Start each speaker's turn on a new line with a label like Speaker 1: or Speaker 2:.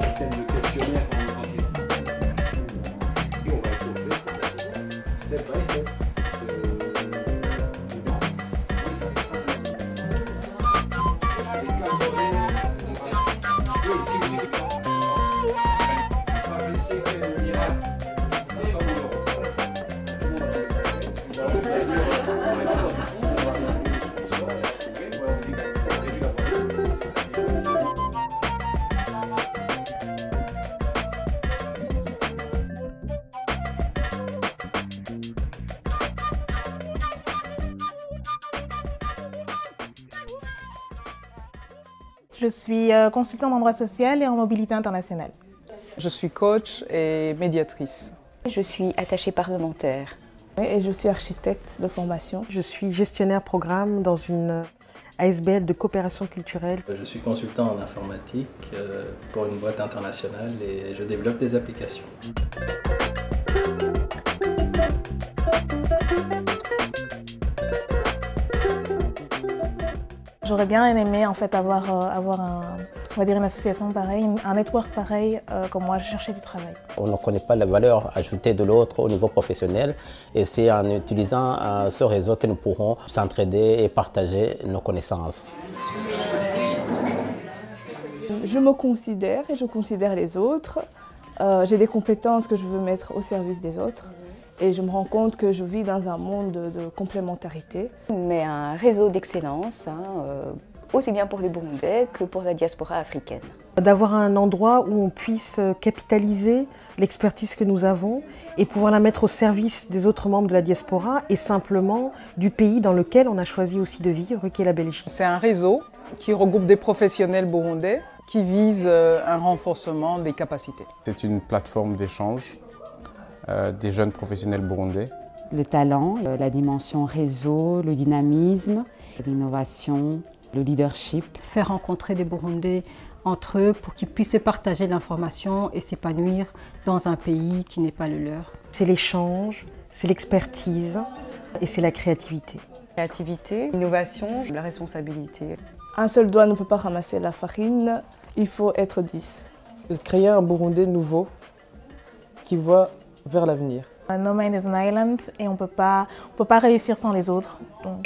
Speaker 1: Système de questionnaire en candidat. Et on va étoffer step by step.
Speaker 2: Je suis consultante en droit social et en mobilité internationale.
Speaker 3: Je suis coach et médiatrice.
Speaker 4: Je suis attachée parlementaire.
Speaker 5: Et je suis architecte de formation.
Speaker 6: Je suis gestionnaire programme dans une ASBL de coopération culturelle.
Speaker 7: Je suis consultant en informatique pour une boîte internationale et je développe des applications.
Speaker 2: J'aurais bien aimé en fait avoir on va dire une association pareille, un network pareil comme moi, je cherchais du travail.
Speaker 8: On ne connaît pas la valeur ajoutée de l'autre au niveau professionnel et c'est en utilisant ce réseau que nous pourrons s'entraider et partager nos connaissances.
Speaker 5: Je me considère et je considère les autres. J'ai des compétences que je veux mettre au service des autres. Et je me rends compte que je vis dans un monde de complémentarité.
Speaker 4: Mais un réseau d'excellence, aussi bien pour les Burundais que pour la diaspora africaine.
Speaker 6: D'avoir un endroit où on puisse capitaliser l'expertise que nous avons et pouvoir la mettre au service des autres membres de la diaspora et simplement du pays dans lequel on a choisi aussi de vivre, qui est la Belgique.
Speaker 3: C'est un réseau qui regroupe des professionnels burundais qui vise un renforcement des capacités.
Speaker 9: C'est une plateforme d'échange des jeunes professionnels burundais.
Speaker 10: Le talent, la dimension réseau, le dynamisme, l'innovation, le leadership.
Speaker 11: Faire rencontrer des Burundais entre eux pour qu'ils puissent partager l'information et s'épanouir dans un pays qui n'est pas le leur.
Speaker 6: C'est l'échange, c'est l'expertise et c'est la créativité.
Speaker 4: Créativité, innovation, la responsabilité.
Speaker 5: Un seul doigt ne peut pas ramasser la farine, il faut être 10.
Speaker 12: Créer un Burundais nouveau qui voit vers l'avenir.
Speaker 2: No Man is an Island et on peut pas réussir sans les autres. Donc.